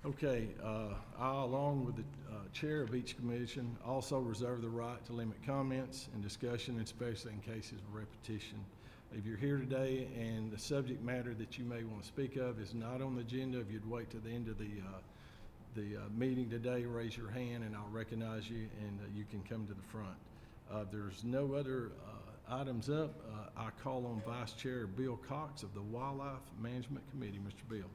Okay, I, along with the chair of each commission, also reserve the right to limit comments and discussion, especially in cases of repetition. If you're here today and the subject matter that you may want to speak of is not on the agenda, if you'd wait to the end of the meeting today, raise your hand and I'll recognize you and you can come to the front. There's no other items up. I call on Vice Chair Bill Cox of the Wildlife Management Committee. Mr. Bill.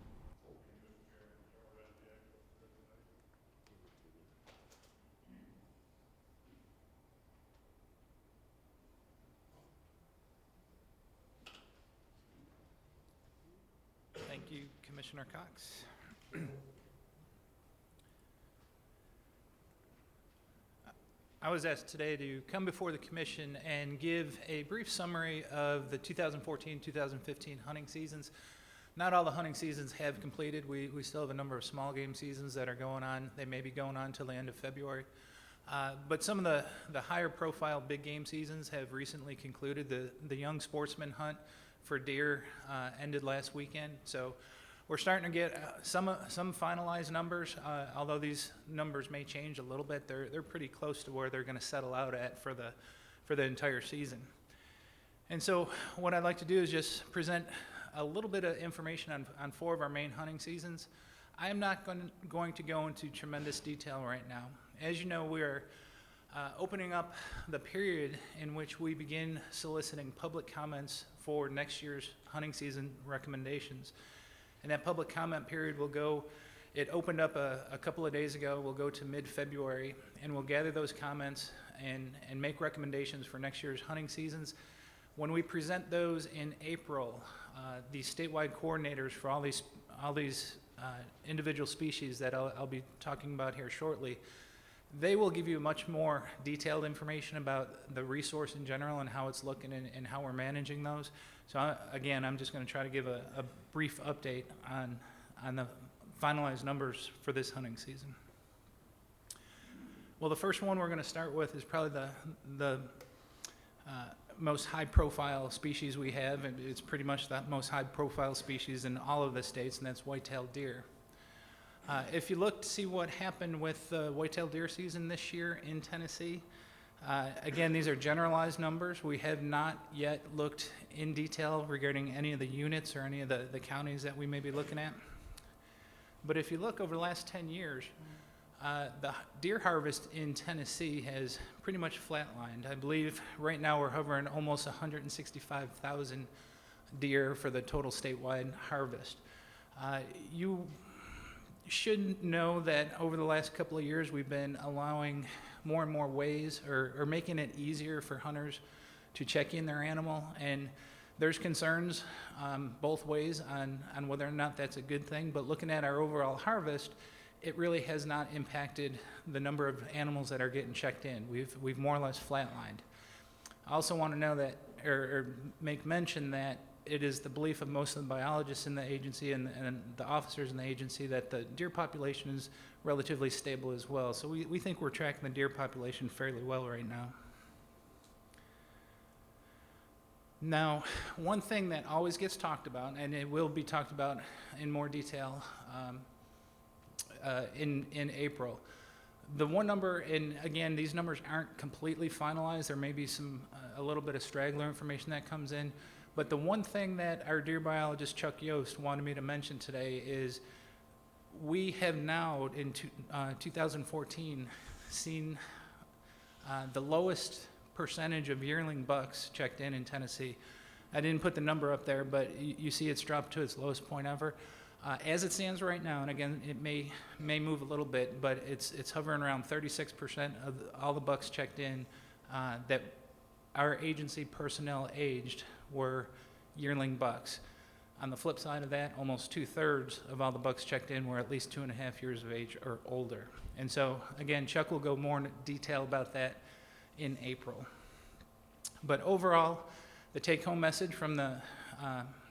Thank you, Commissioner Cox. I was asked today to come before the Commission and give a brief summary of the 2014-2015 hunting seasons. Not all the hunting seasons have completed. We still have a number of small game seasons that are going on. They may be going on till the end of February. But some of the higher profile big game seasons have recently concluded. The young sportsman hunt for deer ended last weekend. So we're starting to get some finalized numbers, although these numbers may change a little bit. They're pretty close to where they're going to settle out at for the entire season. And so what I'd like to do is just present a little bit of information on 4 of our main hunting seasons. I am not going to go into tremendous detail right now. As you know, we are opening up the period in which we begin soliciting public comments for next year's hunting season recommendations. And that public comment period will go, it opened up a couple of days ago, will go to mid-February, and we'll gather those comments and make recommendations for next year's hunting seasons. When we present those in April, the statewide coordinators for all these individual species that I'll be talking about here shortly, they will give you much more detailed information about the resource in general and how it's looking and how we're managing those. So again, I'm just going to try to give a brief update on the finalized numbers for this hunting season. Well, the first one we're going to start with is probably the most high-profile species we have, and it's pretty much the most high-profile species in all of the states, and that's white-tailed deer. If you look to see what happened with the white-tailed deer season this year in Tennessee, again, these are generalized numbers. We have not yet looked in detail regarding any of the units or any of the counties that we may be looking at. But if you look over the last 10 years, the deer harvest in Tennessee has pretty much flatlined. I believe right now we're hovering almost 165,000 deer for the total statewide harvest. You should know that over the last couple of years we've been allowing more and more ways or making it easier for hunters to check in their animal, and there's concerns both ways on whether or not that's a good thing. But looking at our overall harvest, it really has not impacted the number of animals that are getting checked in. We've more or less flatlined. I also want to know that or make mention that it is the belief of most of the biologists in the agency and the officers in the agency that the deer population is relatively stable as well. So we think we're tracking the deer population fairly well right now. Now, one thing that always gets talked about, and it will be talked about in more detail in April, the one number, and again, these numbers aren't completely finalized. There may be a little bit of straggler information that comes in. But the one thing that our deer biologist, Chuck Yost, wanted me to mention today is we have now, in 2014, seen the lowest percentage of yearling bucks checked in Tennessee. I didn't put the number up there, but you see it's dropped to its lowest point ever. As it stands right now, and again, it may move a little bit, but it's hovering around 36% of all the bucks checked in that our agency personnel aged were yearling bucks. On the flip side of that, almost 2/3 of all the bucks checked in were at least 2.5 years of age or older. And so, again, Chuck will go more in detail about that in April. But overall, the take-home message from the,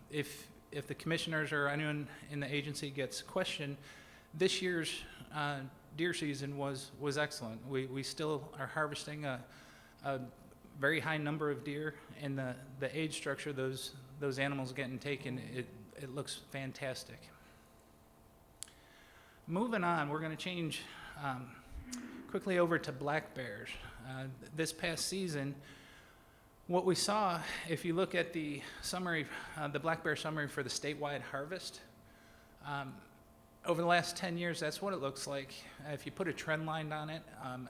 if the commissioners or anyone in the agency gets questioned, this year's deer season was excellent. We still are harvesting a very high number of deer, and the age structure those animals getting taken, it looks fantastic. Moving on, we're going to change quickly over to black bears. This past season, what we saw, if you look at the summary, the black bear summary for the statewide harvest, over the last 10 years, that's what it looks like. If you put a trend line on it,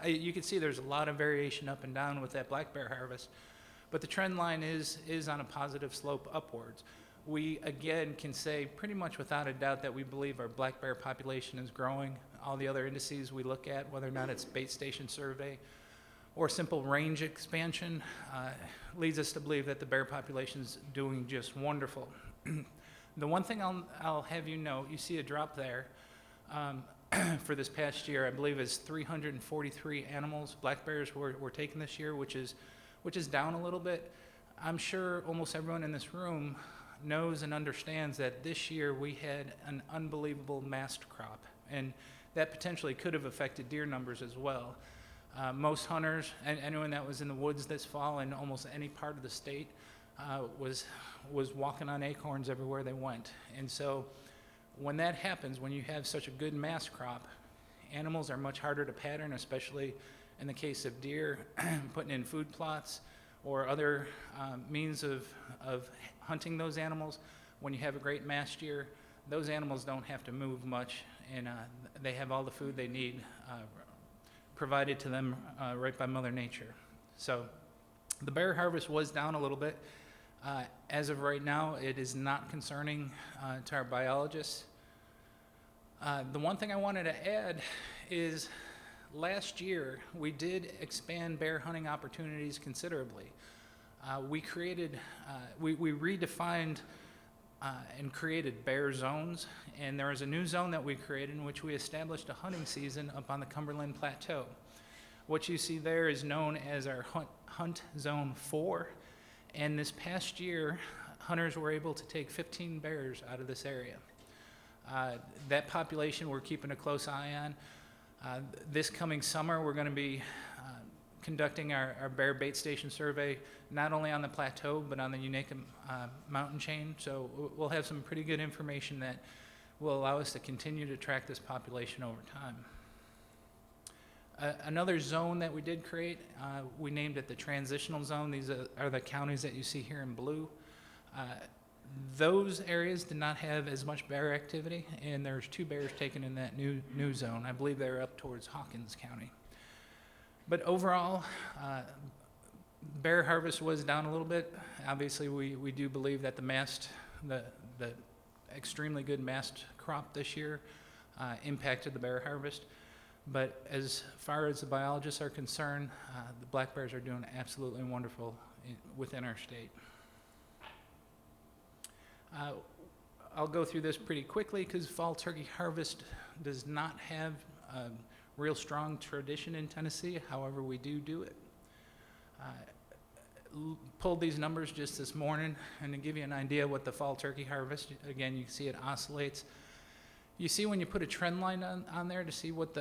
you can see there's a lot of variation up and down with that black bear harvest, but the trend line is on a positive slope upwards. We, again, can say pretty much without a doubt that we believe our black bear population is growing. All the other indices we look at, whether or not it's bait station survey or simple range expansion, leads us to believe that the bear population is doing just wonderful. The one thing I'll have you know, you see a drop there for this past year. I believe is 343 animals, black bears were taken this year, which is down a little bit. I'm sure almost everyone in this room knows and understands that this year we had an unbelievable mast crop, and that potentially could have affected deer numbers as well. Most hunters and anyone that was in the woods this fall in almost any part of the state was walking on acorns everywhere they went. And so when that happens, when you have such a good mast crop, animals are much harder to pattern, especially in the case of deer, putting in food plots or other means of hunting those animals. When you have a great mast year, those animals don't have to move much, and they have all the food they need provided to them right by Mother Nature. So the bear harvest was down a little bit. As of right now, it is not concerning to our biologists. The one thing I wanted to add is last year we did expand bear hunting opportunities considerably. We redefined and created bear zones, and there was a new zone that we created in which we established a hunting season up on the Cumberland Plateau. What you see there is known as our Hunt Zone 4, and this past year, hunters were able to take 15 bears out of this area. That population we're keeping a close eye on. This coming summer, we're going to be conducting our bear bait station survey, not only on the plateau, but on the Unaka mountain chain. So we'll have some pretty good information that will allow us to continue to track this population over time. Another zone that we did create, we named it the transitional zone. These are the counties that you see here in blue. Those areas did not have as much bear activity, and there's 2 bears taken in that new zone. I believe they're up towards Hawkins County. But overall, bear harvest was down a little bit. Obviously, we do believe that the extremely good mast crop this year impacted the bear harvest. But as far as the biologists are concerned, the black bears are doing absolutely wonderful within our state. I'll go through this pretty quickly because fall turkey harvest does not have a real strong tradition in Tennessee. However, we do it. Pulled these numbers just this morning, and to give you an idea what the fall turkey harvest, again, you can see it oscillates. You see when you put a trend line on there to see what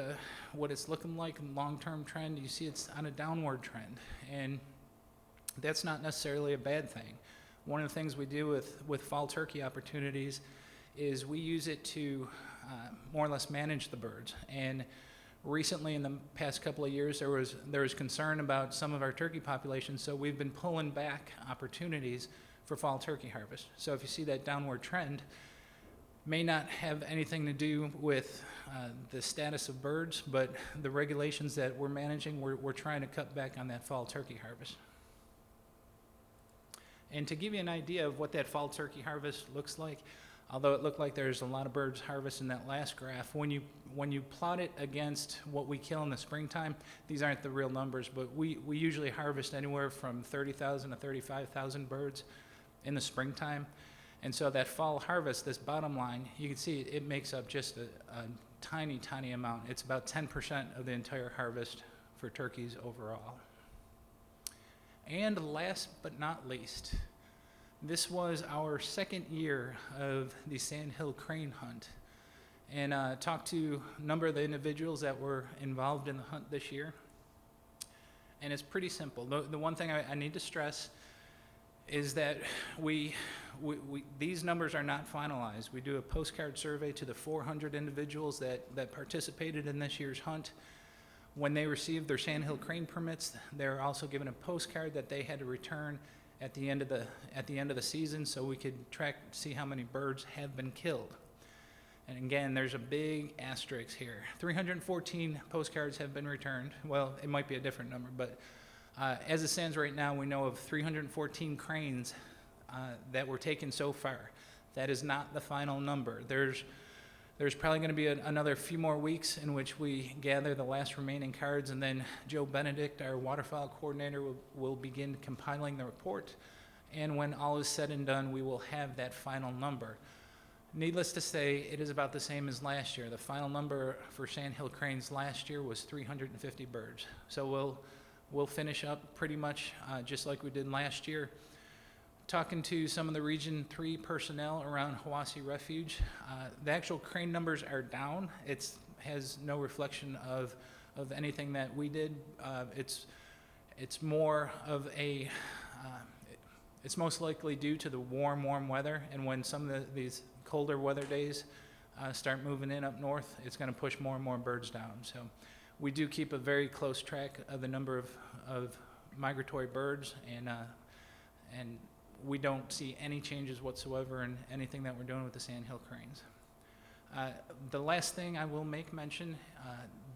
it's looking like in long-term trend, you see it's on a downward trend, and that's not necessarily a bad thing. One of the things we do with fall turkey opportunities is we use it to more or less manage the birds. And recently, in the past couple of years, there was concern about some of our turkey populations, so we've been pulling back opportunities for fall turkey harvest. So if you see that downward trend, may not have anything to do with the status of birds, but the regulations that we're managing, we're trying to cut back on that fall turkey harvest. And to give you an idea of what that fall turkey harvest looks like, although it looked like there's a lot of birds harvested in that last graph, when you plot it against what we kill in the springtime, these aren't the real numbers, but we usually harvest anywhere from 30,000 to 35,000 birds in the springtime. And so that fall harvest, this bottom line, you can see it makes up just a tiny, tiny amount. It's about 10% of the entire harvest for turkeys overall. And last but not least, this was our second year of the Sandhill Crane Hunt. And talked to a number of the individuals that were involved in the hunt this year. And it's pretty simple. The one thing I need to stress is that these numbers are not finalized. We do a postcard survey to the 400 individuals that participated in this year's hunt. When they received their sandhill crane permits, they're also given a postcard that they had to return at the end of the season, so we could see how many birds have been killed. And again, there's a big asterisk here. 314 postcards have been returned. Well, it might be a different number, but as it stands right now, we know of 314 cranes that were taken so far. That is not the final number. There's probably going to be another few more weeks in which we gather the last remaining cards, and then Joe Benedict, our waterfowl coordinator, will begin compiling the report. And when all is said and done, we will have that final number. Needless to say, it is about the same as last year. The final number for sandhill cranes last year was 350 birds. So we'll finish up pretty much just like we did last year. Talking to some of the Region 3 personnel around Hiwassee Refuge, the actual crane numbers are down. It has no reflection of anything that we did. It's more of a, it's most likely due to the warm weather, and when some of these colder weather days start moving in up north, it's going to push more and more birds down. So we do keep a very close track of the number of migratory birds, and we don't see any changes whatsoever in anything that we're doing with the sandhill cranes. The last thing I will make mention,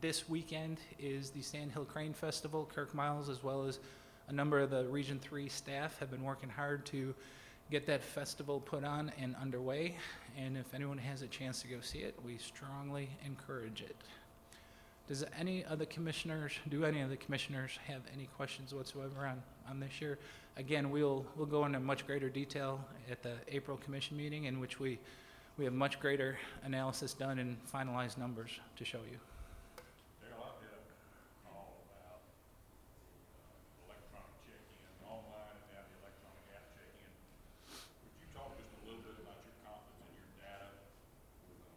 this weekend is the Sandhill Crane Festival. Kirk Miles, as well as a number of the Region 3 staff, have been working hard to get that festival put on and underway. And if anyone has a chance to go see it, we strongly encourage it. Do any of the commissioners have any questions whatsoever on this year? Again, we'll go into much greater detail at the April commission meeting, in which we have much greater analysis done and finalized numbers to show you. Darryl, I did a call about electronic check-in online and now the electronic app check-in. Would you talk just a little bit about your confidence in your data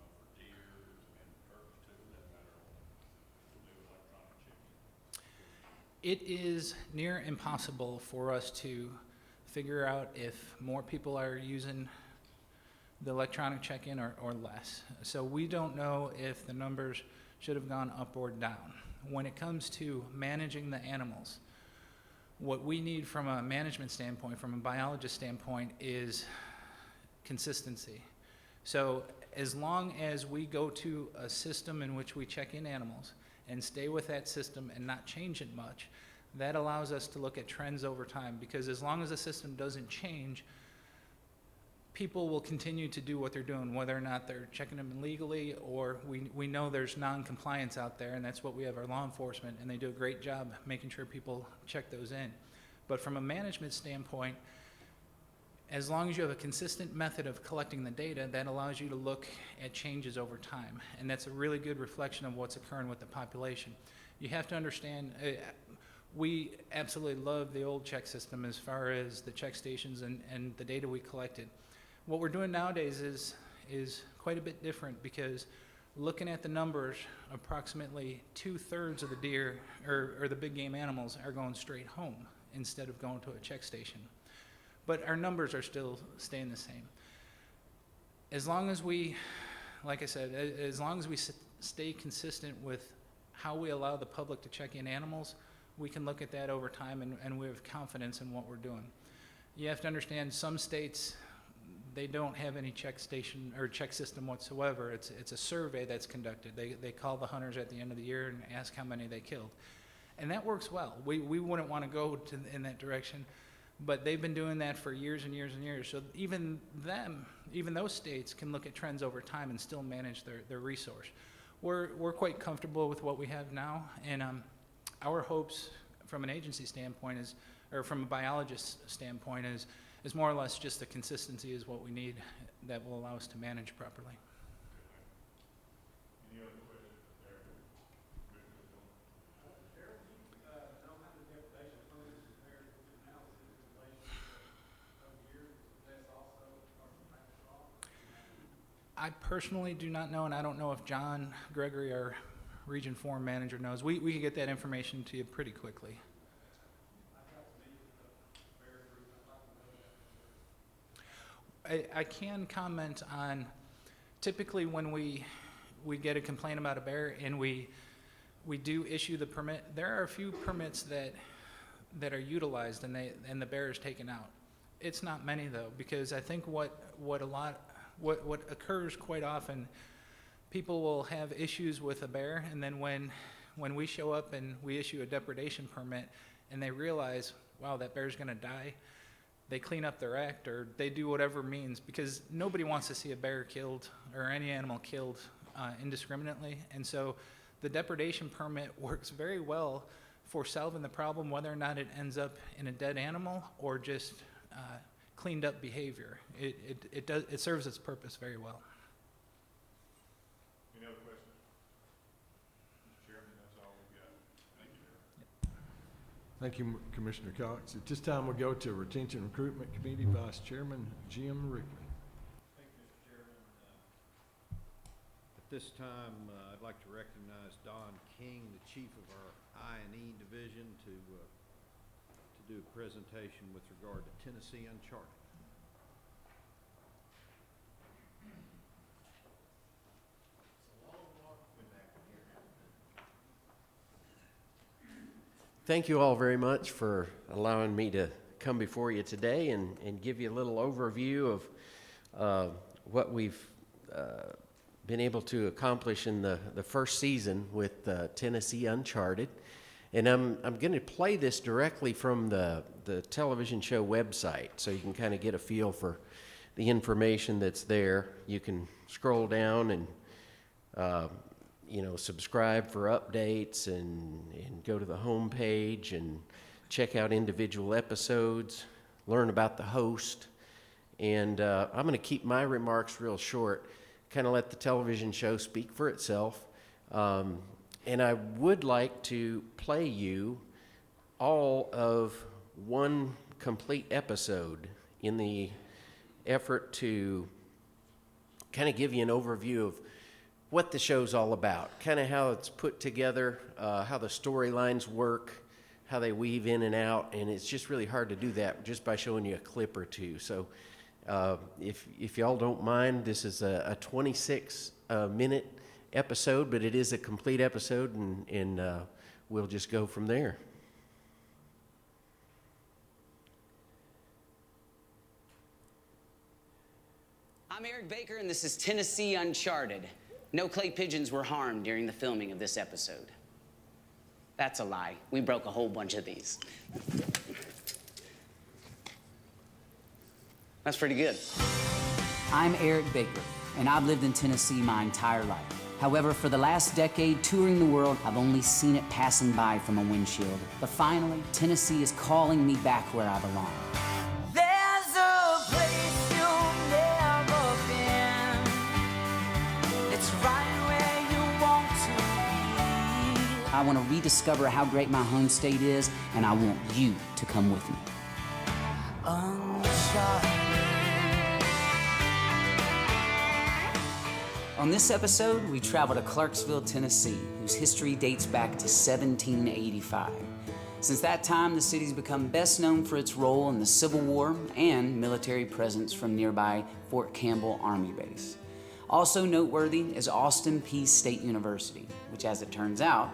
for deer and turkeys too, for that matter, to do electronic check-in? It is near impossible for us to figure out if more people are using the electronic check-in or less. So we don't know if the numbers should have gone up or down. When it comes to managing the animals, what we need from a management standpoint, from a biologist standpoint, is consistency. So as long as we go to a system in which we check in animals and stay with that system and not change it much, that allows us to look at trends over time, because as long as the system doesn't change, people will continue to do what they're doing, whether or not they're checking them illegally, or we know there's non-compliance out there, and that's what we have our law enforcement, and they do a great job making sure people check those in. But from a management standpoint, as long as you have a consistent method of collecting the data, that allows you to look at changes over time, and that's a really good reflection of what's occurring with the population. You have to understand, we absolutely love the old check system as far as the check stations and the data we collected. What we're doing nowadays is quite a bit different, because looking at the numbers, approximately 2/3 of the deer or the big game animals are going straight home instead of going to a check station. But our numbers are still staying the same. As long as we, like I said, as long as we stay consistent with how we allow the public to check in animals, we can look at that over time, and we have confidence in what we're doing. You have to understand, some states, they don't have any check station or check system whatsoever. It's a survey that's conducted. They call the hunters at the end of the year and ask how many they killed. And that works well. We wouldn't want to go in that direction, but they've been doing that for years and years and years. So even those states can look at trends over time and still manage their resource. We're quite comfortable with what we have now, and our hopes from an agency standpoint or from a biologist standpoint is more or less just the consistency is what we need that will allow us to manage properly. Any other questions there? Darryl, do you know how the deputation funds compared with the analysis in relation of years? That's also part of the practice law? I personally do not know, and I don't know if John Gregory, our Region 4 manager, knows. We can get that information to you pretty quickly. I'd like to meet with the fair group. I'd like to know that. I can comment on, typically when we get a complaint about a bear and we do issue the permit, there are a few permits that are utilized and the bear is taken out. It's not many though, because I think what occurs quite often, people will have issues with a bear, and then when we show up and we issue a depredation permit and they realize, wow, that bear's gonna die, they clean up their act or they do whatever means, because nobody wants to see a bear killed or any animal killed indiscriminately. And so the depredation permit works very well for solving the problem, whether or not it ends up in a dead animal or just cleaned up behavior. It serves its purpose very well. Any other questions? Mr. Chairman, that's all we've got. Thank you, Darrell. Thank you, Commissioner Cox. At this time, we'll go to Retention Recruitment Committee Vice Chairman Jim Rickman. Thank you, Mr. Chairman. At this time, I'd like to recognize Don King, the Chief of our I&E Division, to do a presentation with regard to Tennessee Uncharted. Thank you all very much for allowing me to come before you today and give you a little overview of what we've been able to accomplish in the first season with Tennessee Uncharted. And I'm going to play this directly from the television show website, so you can kind of get a feel for the information that's there. You can scroll down and subscribe for updates and go to the home page and check out individual episodes, learn about the host. And I'm going to keep my remarks real short, kind of let the television show speak for itself. And I would like to play you all of one complete episode in the effort to kind of give you an overview of what the show's all about, kind of how it's put together, how the storylines work, how they weave in and out, and it's just really hard to do that just by showing you a clip or two. So if y'all don't mind, this is a 26-minute episode, but it is a complete episode, and we'll just go from there. I'm Eric Baker, and this is Tennessee Uncharted. No clay pigeons were harmed during the filming of this episode. That's a lie. We broke a whole bunch of these. That's pretty good. I'm Eric Baker, and I've lived in Tennessee my entire life. However, for the last decade, touring the world, I've only seen it passing by from a windshield. But finally, Tennessee is calling me back where I belong. There's a place you've never been. It's right where you want to be. I want to rediscover how great my home state is, and I want you to come with me. Uncharted. On this episode, we travel to Clarksville, Tennessee, whose history dates back to 1785. Since that time, the city's become best known for its role in the Civil War and military presence from nearby Fort Campbell Army Base. Also noteworthy is Austin Peay State University, which, as it turns out,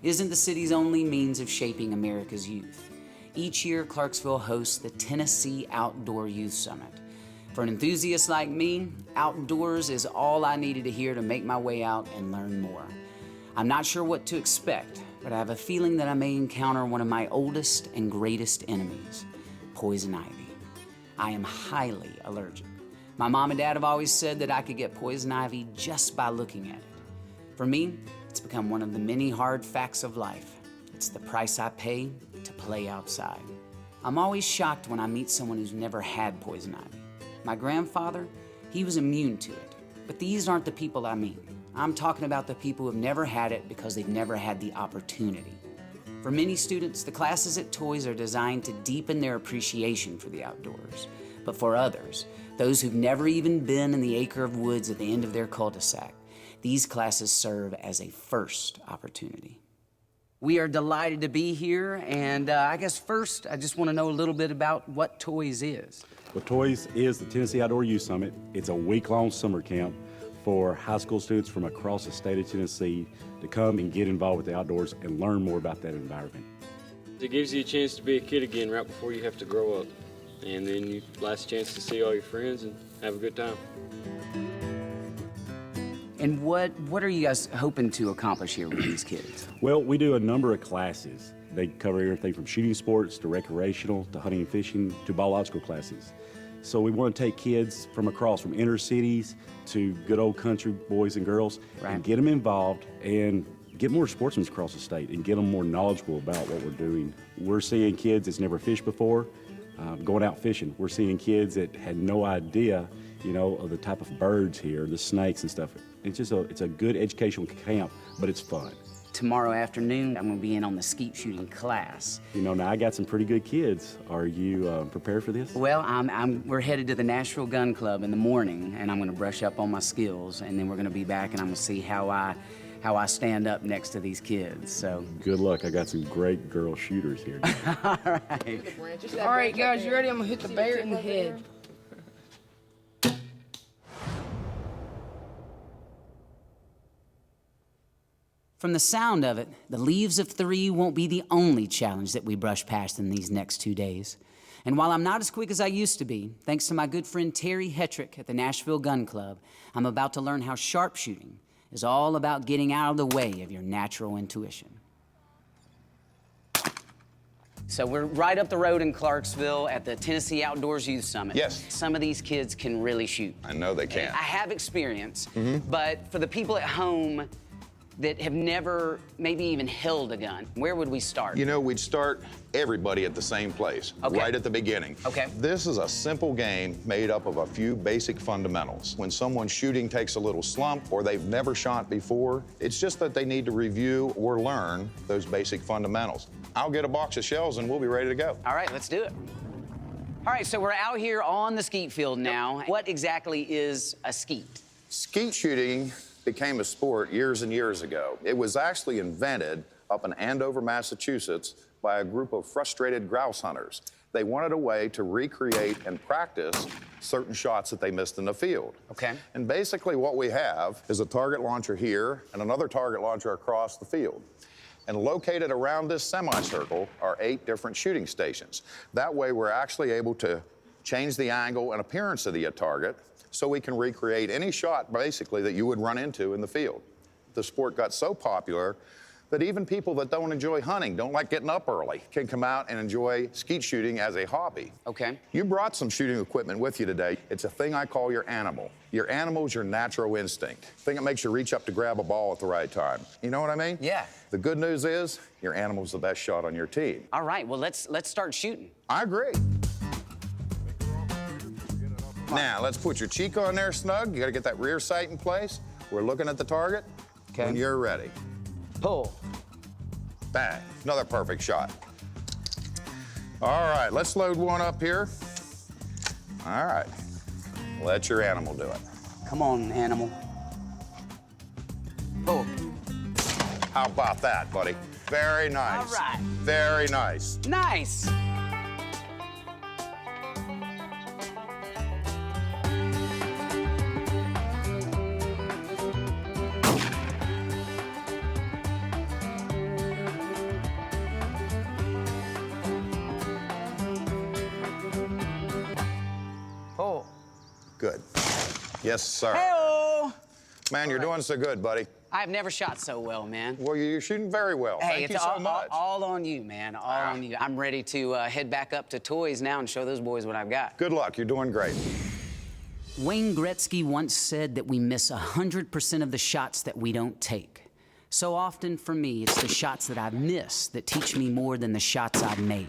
isn't the city's only means of shaping America's youth. Each year, Clarksville hosts the Tennessee Outdoor Youth Summit. For an enthusiast like me, outdoors is all I needed to hear to make my way out and learn more. I'm not sure what to expect, but I have a feeling that I may encounter one of my oldest and greatest enemies, poison ivy. I am highly allergic. My mom and dad have always said that I could get poison ivy just by looking at it. For me, it's become one of the many hard facts of life. It's the price I pay to play outside. I'm always shocked when I meet someone who's never had poison ivy. My grandfather, he was immune to it. But these aren't the people I mean. I'm talking about the people who have never had it because they've never had the opportunity. For many students, the classes at Toys are designed to deepen their appreciation for the outdoors. But for others, those who've never even been in the acre of woods at the end of their cul-de-sac, these classes serve as a first opportunity. We are delighted to be here, and I guess first, I just want to know a little bit about what Toys is. Well, Toys is the Tennessee Outdoor Youth Summit. It's a week-long summer camp for high school students from across the state of Tennessee to come and get involved with the outdoors and learn more about that environment. It gives you a chance to be a kid again right before you have to grow up. And then you last chance to see all your friends and have a good time. And what are you guys hoping to accomplish here with these kids? Well, we do a number of classes. They cover everything from shooting sports to recreational to hunting and fishing to biological classes. So we want to take kids from across, from inner cities to good old country boys and girls, and get them involved and get more sportsmen across the state and get them more knowledgeable about what we're doing. We're seeing kids that's never fished before going out fishing. We're seeing kids that had no idea, you know, of the type of birds here, the snakes and stuff. It's just it's a good educational camp, but it's fun. Tomorrow afternoon, I'm going to be in on the skeet shooting class. You know, now I got some pretty good kids. Are you prepared for this? Well, we're headed to the Nashville Gun Club in the morning, and I'm going to brush up on my skills, and then we're going to be back, and I'm going to see how I stand up next to these kids. So good luck. I got some great girl shooters here. All right. All right, guys, you ready? I'm going to hit the bear in the head. From the sound of it, the leaves of 3 won't be the only challenge that we brush past in these next 2 days. And while I'm not as quick as I used to be, thanks to my good friend Terry Hetrick at the Nashville Gun Club, I'm about to learn how sharpshooting is all about getting out of the way of your natural intuition. So we're right up the road in Clarksville at the Tennessee Outdoors Youth Summit. Yes. Some of these kids can really shoot. I know they can. I have experience, but for the people at home that have never maybe even held a gun, where would we start? You know, we'd start everybody at the same place, right at the beginning. Okay. This is a simple game made up of a few basic fundamentals. When someone's shooting takes a little slump or they've never shot before, it's just that they need to review or learn those basic fundamentals. I'll get a box of shells and we'll be ready to go. All right, let's do it. All right, so we're out here on the skeet field now. What exactly is a skeet? Skeet shooting became a sport years and years ago. It was actually invented up in Andover, Massachusetts by a group of frustrated grouse hunters. They wanted a way to recreate and practice certain shots that they missed in the field. Okay. And basically what we have is a target launcher here and another target launcher across the field. And located around this semicircle are 8 different shooting stations. That way we're actually able to change the angle and appearance of the target so we can recreate any shot, basically, that you would run into in the field. The sport got so popular that even people that don't enjoy hunting, don't like getting up early, can come out and enjoy skeet shooting as a hobby. Okay. You brought some shooting equipment with you today. It's a thing I call your animal. Your animal is your natural instinct. Thing that makes you reach up to grab a ball at the right time. You know what I mean? Yeah. The good news is, your animal's the best shot on your team. All right, well, let's start shooting. I agree. Now, let's put your cheek on there snug. You gotta get that rear sight in place. We're looking at the target. Okay. When you're ready. Pull. Bang, another perfect shot. All right, let's load one up here. All right, let your animal do it. Come on, animal. Pull. How about that, buddy? Very nice. All right. Very nice. Nice. Pull. Good. Yes, sir. Hey-oh. Man, you're doing so good, buddy. I've never shot so well, man. Well, you're shooting very well. Hey, Thank you it's so much. all on you, man. All on you. I'm ready to head back up to Toys now and show those boys what I've got. Good luck. You're doing great. Wayne Gretzky once said that we miss 100% of the shots that we don't take. So often for me, it's the shots that I've missed that teach me more than the shots I've made.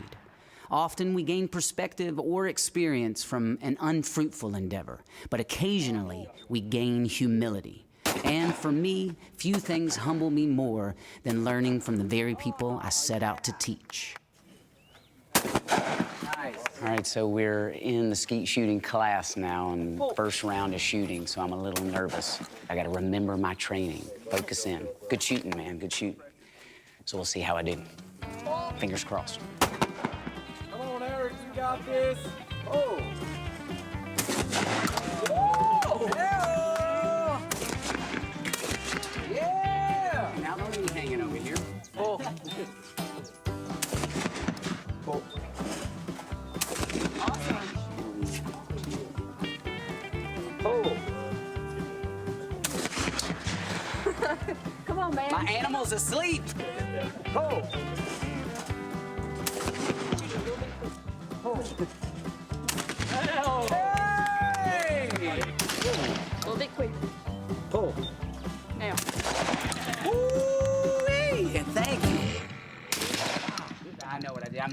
Often we gain perspective or experience from an unfruitful endeavor, but occasionally we gain humility. And for me, few things humble me more than learning from the very people I set out to teach. Nice. All right, so we're in the skeet shooting class now, and first round of shooting, so I'm a little nervous. I gotta remember my training, focus in. Good shooting, man, good shooting. So we'll see how I do. Fingers crossed. Come on, Eric, you got this. Oh. Yeah! Now don't be hanging over here. Oh. Come on, man. My animal's asleep. Oh. Hey! A little bit quick. Pull. Now. Woo-wee! Thank you. I know what I did. I'm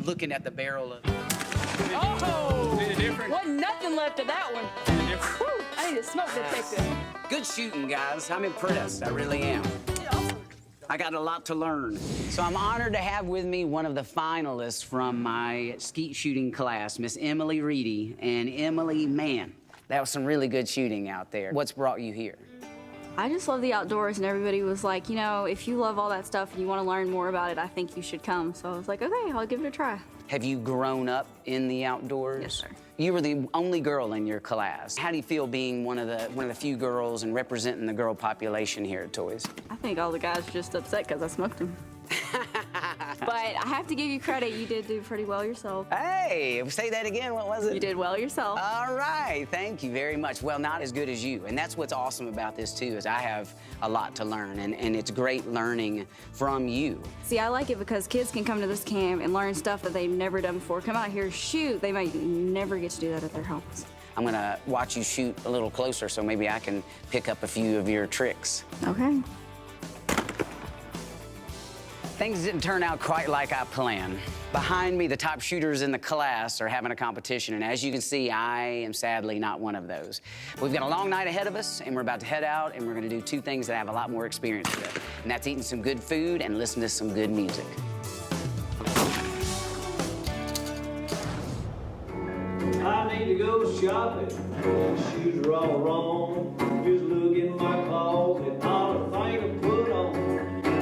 looking at the barrel of. Oh! See the difference? Wasn't nothing left of that one. Whew, I need a smoke detector. Good shooting, guys. I'm impressed. I really am. I got a lot to learn. So I'm honored to have with me one of the finalists from my skeet shooting class, Miss Emily Reedy. And Emily, man, that was some really good shooting out there. What's brought you here? I just love the outdoors, and everybody was like, you know, if you love all that stuff and you want to learn more about it, I think you should come. So I was like, okay, I'll give it a try. Have you grown up in the outdoors? Yes, sir. You were the only girl in your class. How do you feel being one of the few girls and representing the girl population here at Toys? I think all the guys are just upset because I smoked them. But I have to give you credit. You did do pretty well yourself. Hey, say that again. What was it? You did well yourself. All right. Thank you very much. Well, not as good as you. And that's what's awesome about this, too, is I have a lot to learn, and it's great learning from you. See, I like it because kids can come to this camp and learn stuff that they've never done before. Come out here, shoot. They might never get to do that at their homes. I'm going to watch you shoot a little closer so maybe I can pick up a few of your tricks. Okay. Things didn't turn out quite like I planned. Behind me, the top shooters in the class are having a competition, and as you can see, I am sadly not one of those. We've got a long night ahead of us, and we're about to head out, and we're gonna do two things that I have a lot more experience with, and that's eating some good food and listening to some good music. I need to go shopping. Shoes are all wrong. Just look in my closet, not a thing to put on.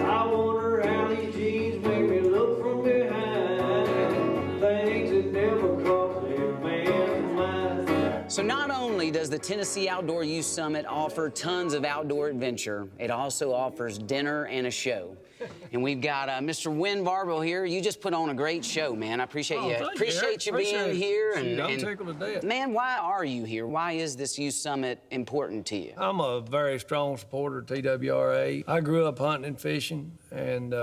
I wonder how these jeans make me look from behind. Things that never cross a man's mind. So not only does the Tennessee Outdoor Youth Summit offer tons of outdoor adventure, it also offers dinner and a show. And we've got Mr. Wynn Barble here. You just put on a great show, man. I appreciate you. Appreciate you being here. And I'm tickled to death. Man, why are you here? Why is this youth summit important to you? I'm a very strong supporter of TWRA. I grew up hunting and fishing and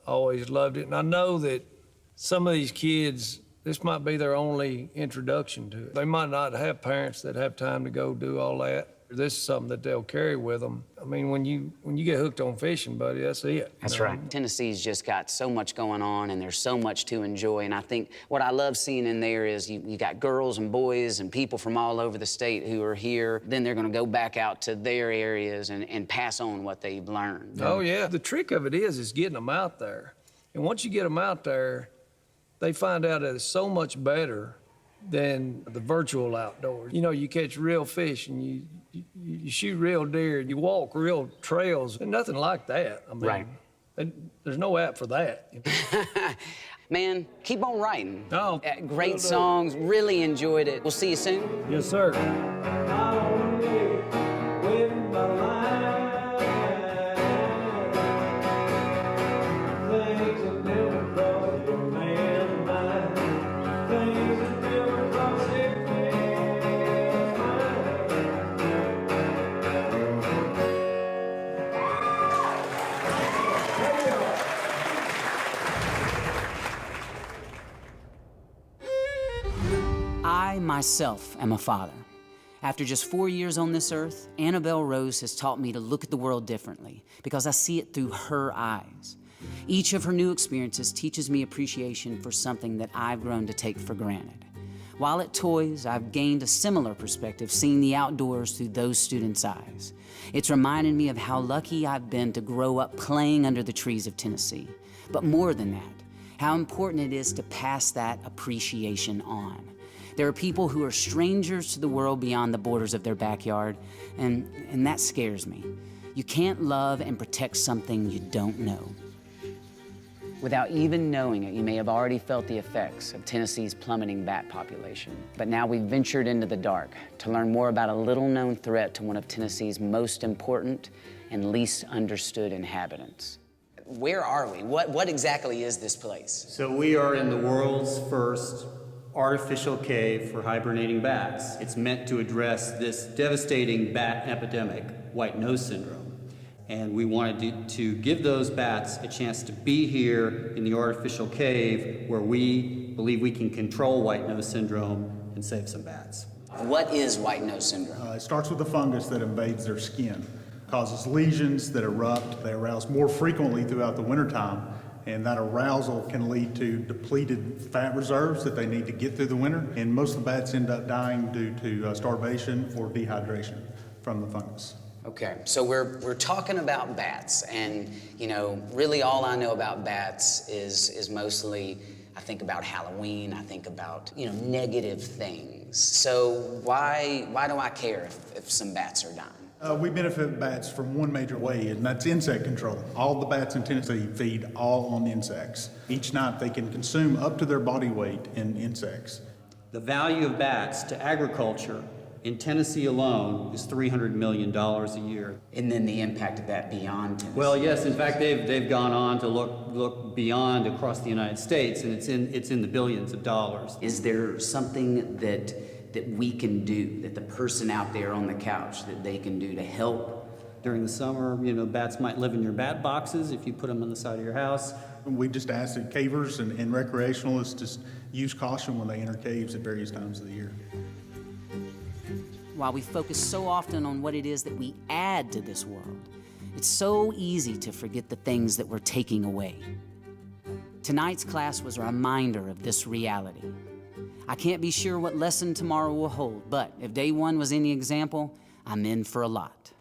always loved it. And I know that some of these kids, this might be their only introduction to it. They might not have parents that have time to go do all that. This is something that they'll carry with them. I mean, when you get hooked on fishing, buddy, that's it. That's right. Tennessee's just got so much going on, and there's so much to enjoy. And I think what I love seeing in there is you got girls and boys and people from all over the state who are here. Then they're going to go back out to their areas and pass on what they've learned. Oh, yeah. The trick of it is getting them out there. And once you get them out there, they find out that it's so much better than the virtual outdoors. You know, you catch real fish and you shoot real deer, you walk real trails, and nothing like that. I mean, right. There's no app for that. Man, keep on writing. Oh, great songs, really enjoyed it. We'll see you soon. Yes, sir. I myself am a father. After just 4 years on this earth, Annabelle Rose has taught me to look at the world differently because I see it through her eyes. Each of her new experiences teaches me appreciation for something that I've grown to take for granted. While at Toys, I've gained a similar perspective, seeing the outdoors through those students' eyes. It's reminded me of how lucky I've been to grow up playing under the trees of Tennessee. But more than that, how important it is to pass that appreciation on. There are people who are strangers to the world beyond the borders of their backyard, and that scares me. You can't love and protect something you don't know. Without even knowing it, you may have already felt the effects of Tennessee's plummeting bat population. But now we've ventured into the dark to learn more about a little-known threat to one of Tennessee's most important and least understood inhabitants. Where are we? What exactly is this place? So we are in the world's first artificial cave for hibernating bats. It's meant to address this devastating bat epidemic, white nose syndrome. And we wanted to give those bats a chance to be here in the artificial cave where we believe we can control white nose syndrome and save some bats. What is white nose syndrome? It starts with a fungus that invades their skin, causes lesions that erupt. They arouse more frequently throughout the wintertime, and that arousal can lead to depleted fat reserves that they need to get through the winter. And most of the bats end up dying due to starvation or dehydration from the fungus. Okay, so we're talking about bats, and you know, really all I know about bats is mostly I think about Halloween, I think about, you know, negative things. So why do I care if some bats are dying? We benefit bats from one major way, and that's insect control. All the bats in Tennessee feed all on insects. Each night they can consume up to their body weight in insects. The value of bats to agriculture in Tennessee alone is $300 million a year. And then the impact of that beyond Tennessee. Well, yes, in fact, they've gone on to look beyond across the United States, and it's in the billions of dollars. Is there something that we can do, that the person out there on the couch, that they can do to help? During the summer, you know, bats might live in your bat boxes if you put them on the side of your house. We just ask that cavers and recreationalists just use caution when they enter caves at various times of the year. While we focus so often on what it is that we add to this world, it's so easy to forget the things that we're taking away. Tonight's class was a reminder of this reality. I can't be sure what lesson tomorrow will hold, but if day one was any example, I'm in for a lot.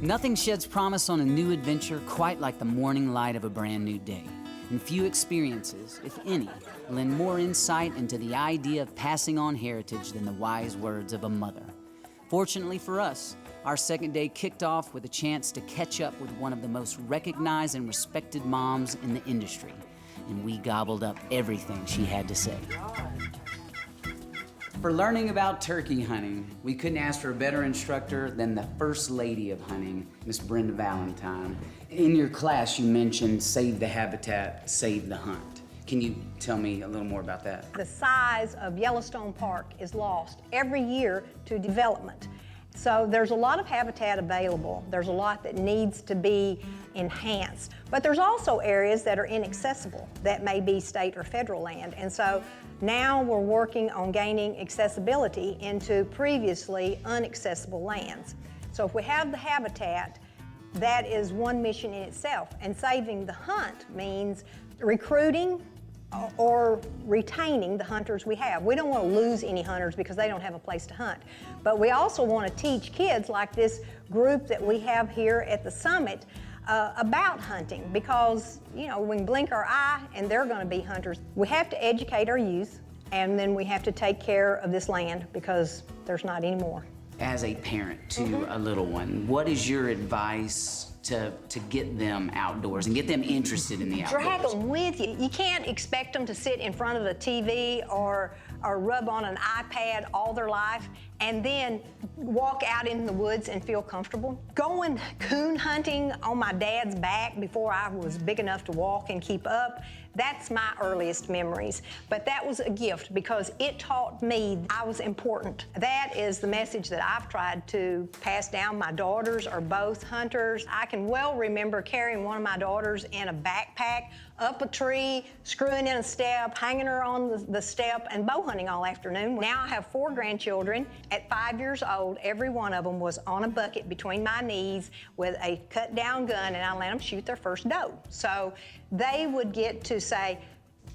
Nothing sheds promise on a new adventure quite like the morning light of a brand new day. And few experiences, if any, lend more insight into the idea of passing on heritage than the wise words of a mother. Fortunately for us, our second day kicked off with a chance to catch up with one of the most recognized and respected moms in the industry, and we gobbled up everything she had to say. For learning about turkey hunting, we couldn't ask for a better instructor than the First Lady of Hunting, Miss Brenda Valentine. In your class, you mentioned save the habitat, save the hunt. Can you tell me a little more about that? The size of Yellowstone Park is lost every year to development. So there's a lot of habitat available. There's a lot that needs to be enhanced. But there's also areas that are inaccessible that may be state or federal land. And so now we're working on gaining accessibility into previously inaccessible lands. So if we have the habitat, that is one mission in itself. And saving the hunt means recruiting or retaining the hunters we have. We don't want to lose any hunters because they don't have a place to hunt. But we also want to teach kids like this group that we have here at the summit about hunting, because, you know, we can blink our eye and they're going to be hunters. We have to educate our youth, and then we have to take care of this land because there's not any more. As a parent to a little one, what is your advice to get them outdoors and get them interested in the outdoors? Drag them with you. You can't expect them to sit in front of a TV or rub on an iPad all their life and then walk out in the woods and feel comfortable. Going coon hunting on my dad's back before I was big enough to walk and keep up, that's my earliest memories. But that was a gift because it taught me I was important. That is the message that I've tried to pass down. My daughters are both hunters. I can well remember carrying one of my daughters in a backpack up a tree, screwing in a step, hanging her on the step, and bow hunting all afternoon. Now I have 4 grandchildren. At 5 years old, every one of them was on a bucket between my knees with a cut-down gun, and I let them shoot their first doe. So they would get to say,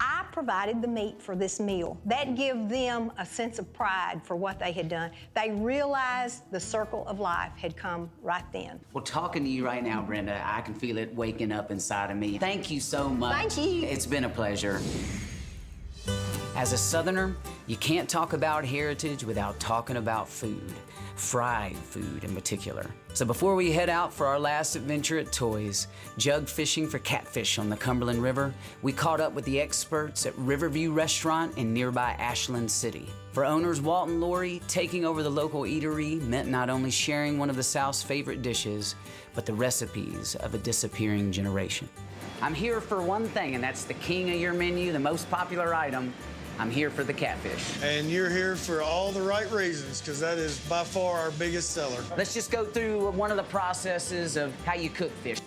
I provided the meat for this meal. That gave them a sense of pride for what they had done. They realized the circle of life had come right then. Well, talking to you right now, Brenda, I can feel it waking up inside of me. Thank you so much. Thank you. It's been a pleasure. As a Southerner, You can't talk about heritage without talking about food, fried food in particular. So before we head out for our last adventure at Toys, jug fishing for catfish on the Cumberland River, we caught up with the experts at Riverview Restaurant in nearby Ashland City. For owners Walt and Lori, taking over the local eatery meant not only sharing one of the South's favorite dishes, but the recipes of a disappearing generation. I'm here for one thing, and that's the king of your menu, the most popular item. I'm here for the catfish. And you're here for all the right reasons, because that is by far our biggest seller. Let's just go through one of the processes of how you cook fish.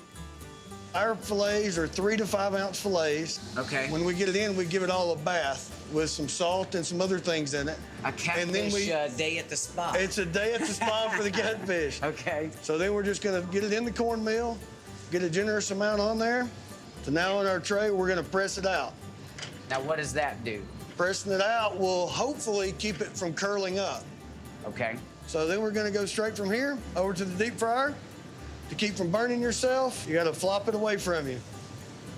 Our fillets are 3 to 5 ounce fillets. Okay. When we get it in, we give it all a bath with some salt and some other things in it. A catfish day at the spa. It's a day at the spa for the catfish. Okay. So then we're just gonna get it in the cornmeal, get a generous amount on there. So now on our tray, we're gonna press it out. Now what does that do? Pressing it out will hopefully keep it from curling up. Okay. So then we're gonna go straight from here over to the deep fryer. To keep from burning yourself, you gotta flop it away from you.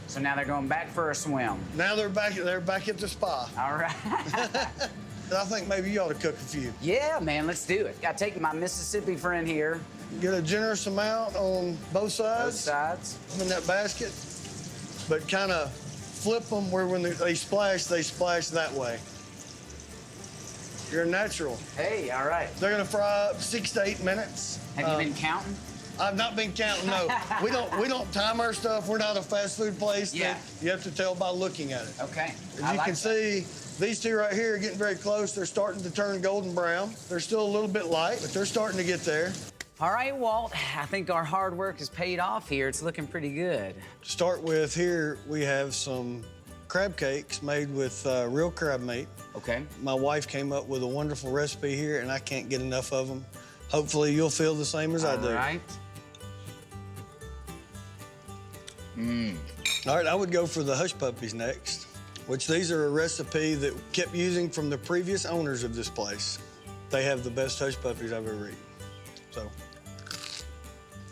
So now they're going back for a swim. Now they're back at the spa. All right. I think maybe you ought to cook a few. Yeah, man, let's do it. I take my Mississippi friend here. Get a generous amount on both sides. Both sides. In that basket, but kind of flip them where when they splash that way. You're a natural. Hey, all right. They're gonna fry up 6 to 8 minutes. Have you been counting? I've not been counting, no. we don't time our stuff. We're not a fast food place. Yeah. You have to tell by looking at it. Okay. As you can see, these two right here are getting very close. They're starting to turn golden brown. They're still a little bit light, but they're starting to get there. All right, Walt, I think our hard work has paid off here. It's looking pretty good. To start with, here we have some crab cakes made with real crab meat. Okay. My wife came up with a wonderful recipe here, and I can't get enough of them. Hopefully, you'll feel the same as I do. All right. All right, I would go for the hush puppies next, which these are a recipe that we kept using from the previous owners of this place. They have the best hush puppies I've ever eaten. So,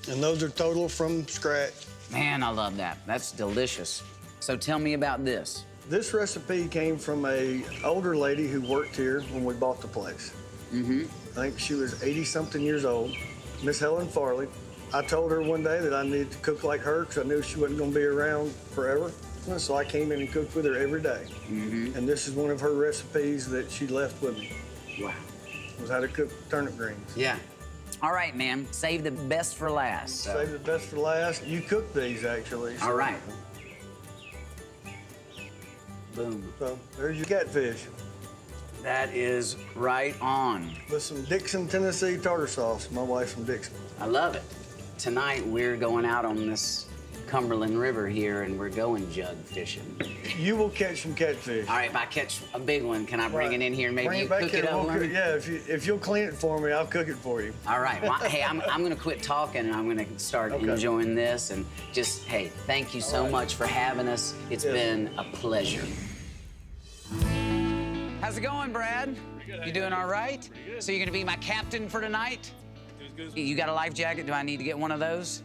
and those are total from scratch. Man, I love that. That's delicious. So tell me about this. This recipe came from a older lady who worked here when we bought the place. Mm-hmm. I think she was 80-something years old, Miss Helen Farley. I told her one day that I needed to cook like her because I knew she wasn't going to be around forever. So I came in and cooked with her every day. Mm-hmm. And this is one of her recipes that she left with me. Wow. Was how to cook turnip greens. Yeah. All right, man. Save the best for last. So. Save the best for last. You cooked these, actually. So. All right. Boom. So there's your catfish. That is right on. With some Dixon, Tennessee tartar sauce. My wife's from Dixon. I love it. Tonight, we're going out on this Cumberland River here, and we're going jug fishing. You will catch some catfish. All right, if I catch a big one, can I bring it in here and maybe you cook it over? Yeah, if you'll clean it for me, I'll cook it for you. All right. Well, hey, I'm going to quit talking, and I'm going to start enjoying this. And just, hey, thank you so much for having us. It's been a pleasure. How's it going, Brad? You doing all right? So you're going to be my captain for tonight? You got a life jacket? Do I need to get one of those?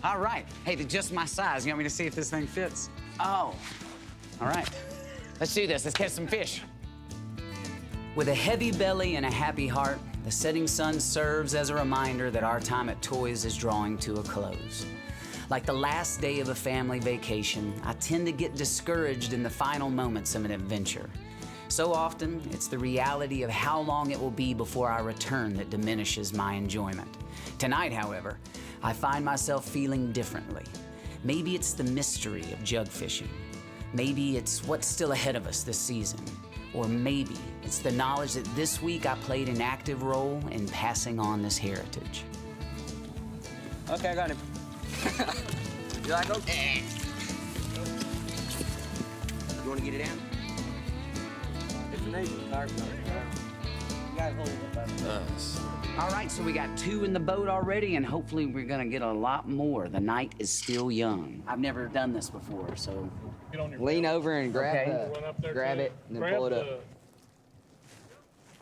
All right. Hey, they're just my size. You want me to see if this thing fits? Oh. All right. Let's do this. Let's catch some fish. With a heavy belly and a happy heart, the setting sun serves as a reminder that our time at Toys is drawing to a close. Like the last day of a family vacation, I tend to get discouraged in the final moments of an adventure. So often, it's the reality of how long it will be before I return that diminishes my enjoyment. Tonight, however, I find myself feeling differently. Maybe it's the mystery of jug fishing. Maybe it's what's still ahead of us this season. Or maybe it's the knowledge that this week I played an active role in passing on this heritage. Okay, I got him. You like him? You want to get it down? All right, so we got 2 in the boat already, and hopefully we're gonna get a lot more. The night is still young. I've never done this before, so lean over and grab it, and then pull it up.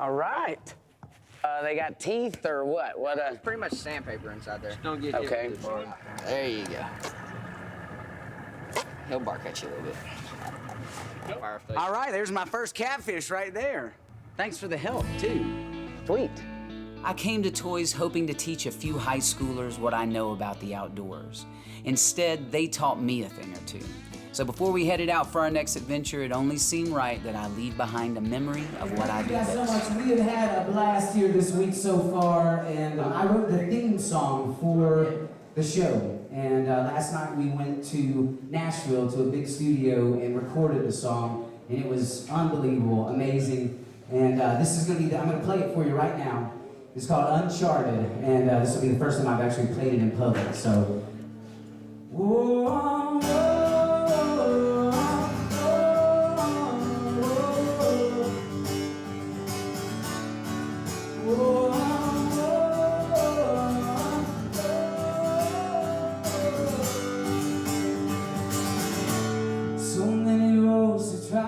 All right. They got teeth or what? Pretty much sandpaper inside there. Don't get hit. Okay. There you go. He'll bark at you a little bit. All right, there's my first catfish right there. Thanks for the help, too. Sweet. I came to Toys hoping to teach a few high schoolers what I know about the outdoors. Instead, they taught me a thing or two. So before we headed out for our next adventure, it only seemed right that I leave behind a memory of what I do best. Thank you guys so much. We have had a blast here this week so far, and I wrote the theme song for the show. And last night we went to Nashville to a big studio and recorded the song, and it was unbelievable, amazing. And this is going to be, I'm going to play it for you right now. It's called Uncharted, and this will be the first time I've actually played it in public. So, whoa, whoa.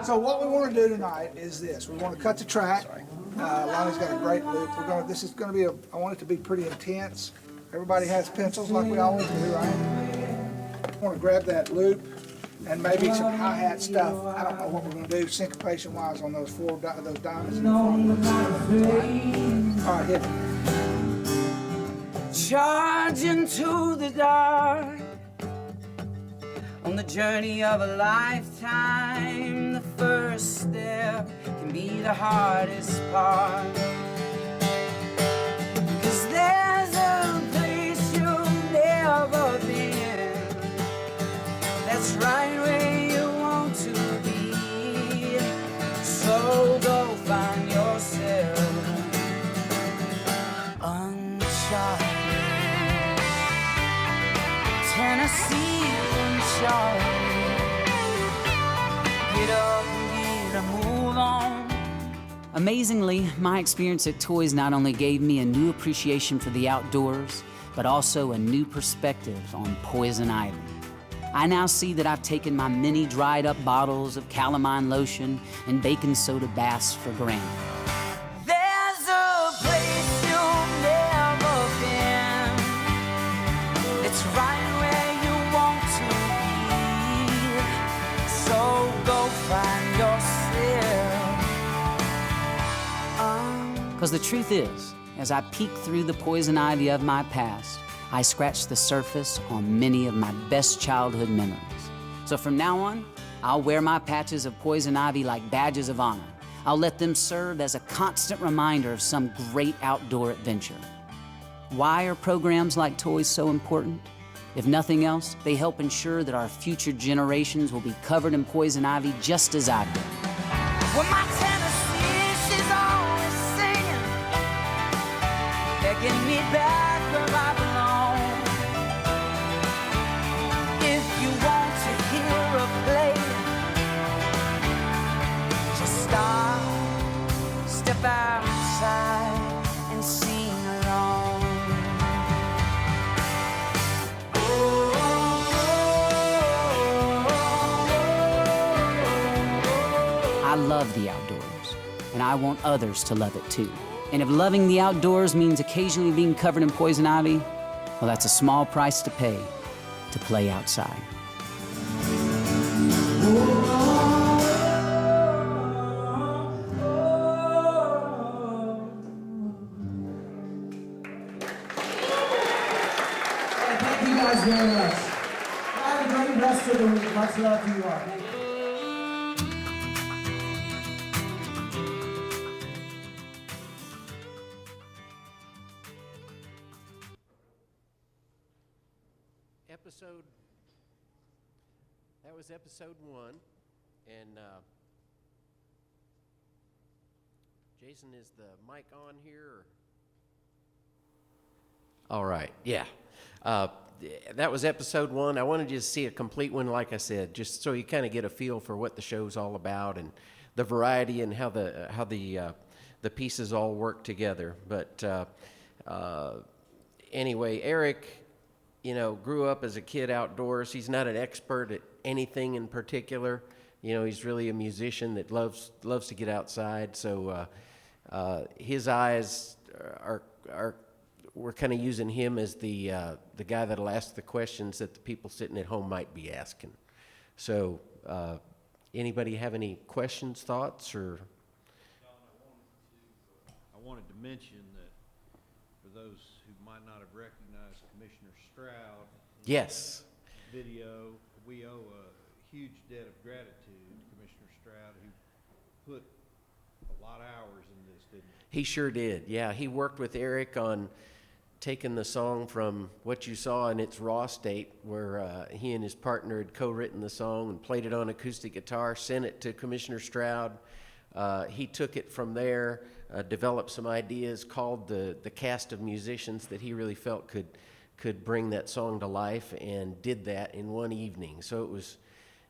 So what we want to do tonight is this. We want to cut the track. Lonnie's got a great loop. This is going to be I want it to be pretty intense. Everybody has pencils like we always do, right? I want to grab that loop and maybe some hi-hat stuff. I don't know what we're going to do syncopation-wise on those those diamonds in the front. All right, hit it. Charge into the dark on the journey of a lifetime. The first step can be the hardest part, 'cause there's a place you've never been that's right where you want to be. So go find yourself uncharted. Tennessee uncharted. Get up and get a move on. Amazingly, my experience at Toys not only gave me a new appreciation for the outdoors, but also a new perspective on poison ivy. I now see that I've taken my many dried up bottles of calamine lotion and baking soda baths for granted. There's a place you've never been. It's right where you want to be. So go find yourself. 'Cause the truth is, as I peek through the poison ivy of my past, I scratch the surface on many of my best childhood memories. So from now on, I'll wear my patches of poison ivy like badges of honor. I'll let them serve as a constant reminder of some great outdoor adventure. Why are programs like Toys so important? If nothing else, they help ensure that our future generations will be covered in poison ivy just as I've been. Well, my Tennessee, she's always singing, begging me back where I belong. If you want to hear her play, just step outside and sing along. I love the outdoors, and I want others to love it too. And if loving the outdoors means occasionally being covered in poison ivy, well, that's a small price to pay to play outside. Thank you guys very much. Have a great rest of the week. Much love to you all. Thank you. That was episode 1, and Jason, is the mic on here? All right, yeah. That was episode 1. I wanted you to see a complete one, like I said, just so you kind of get a feel for what the show's all about and the variety and how the pieces all work together. But anyway, Eric, grew up as a kid outdoors. He's not an expert at anything in particular. He's really a musician that loves to get outside. So his eyes we're kind of using him as the guy that'll ask the questions that the people sitting at home might be asking. So, anybody have any questions, thoughts, or? I wanted to mention that for those who might not have recognized Commissioner Stroud in Yes. the video, we owe a huge debt of gratitude to Commissioner Stroud, who put a lot of hours in this, didn't he? He sure did. Yeah, he worked with Eric on taking the song from what you saw in its raw state, where he and his partner had co-written the song and played it on acoustic guitar, sent it to Commissioner Stroud. He took it from there, developed some ideas, called the cast of musicians that he really felt could bring that song to life, and did that in one evening. So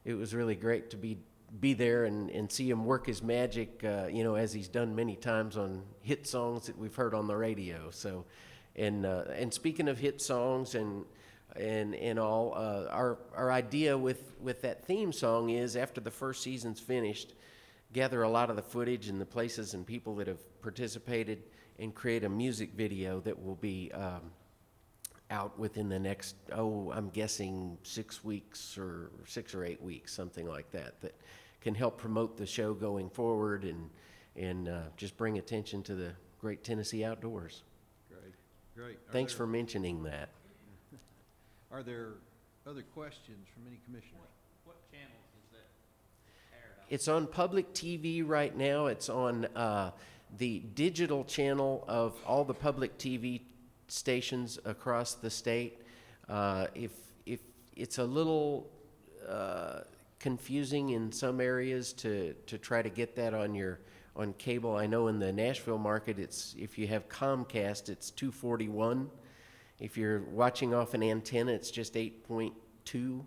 it was really great to be there and see him work his magic, as he's done many times on hit songs that we've heard on the radio. So, and speaking of hit songs and all, our idea with that theme song is, after the first season's finished, gather a lot of the footage and the places and people that have participated and create a music video that will be out within the next, I'm guessing 6 weeks or 6 or 8 weeks, something like that can help promote the show going forward and just bring attention to the great Tennessee outdoors. Great. Thanks for mentioning that. Are there other questions from any commissioners? What channels is that aired on? It's on public TV right now. It's on the digital channel of all the public TV stations across the state. If it's a little confusing in some areas to try to get that on cable. I know in the Nashville market, if you have Comcast, it's 241. If you're watching off an antenna, it's just 8.2.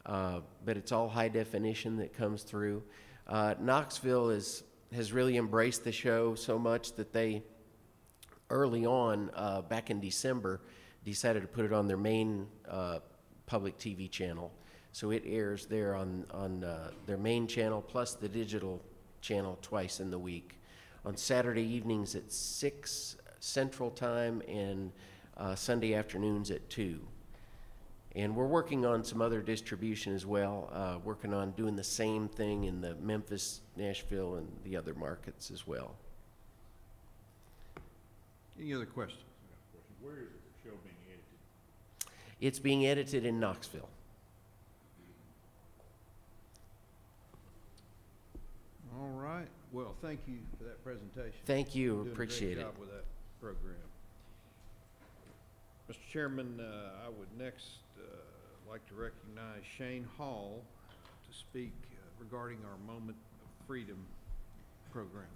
But it's all high definition that comes through. Knoxville has really embraced the show so much that they, early on, back in December, decided to put it on their main public TV channel. So it airs there on their main channel plus the digital channel twice in the week. On Saturday evenings at 6 Central Time and Sunday afternoons at 2. And we're working on some other distribution as well, working on doing the same thing in the Memphis, Nashville, and the other markets as well. Any other questions? Where is the show being edited? It's being edited in Knoxville. All right. Well, thank you for that presentation. Thank you. You're doing Appreciate a great it. job with that program. Mr. Chairman, I would next like to recognize Shane Hall to speak regarding our Moment of Freedom program.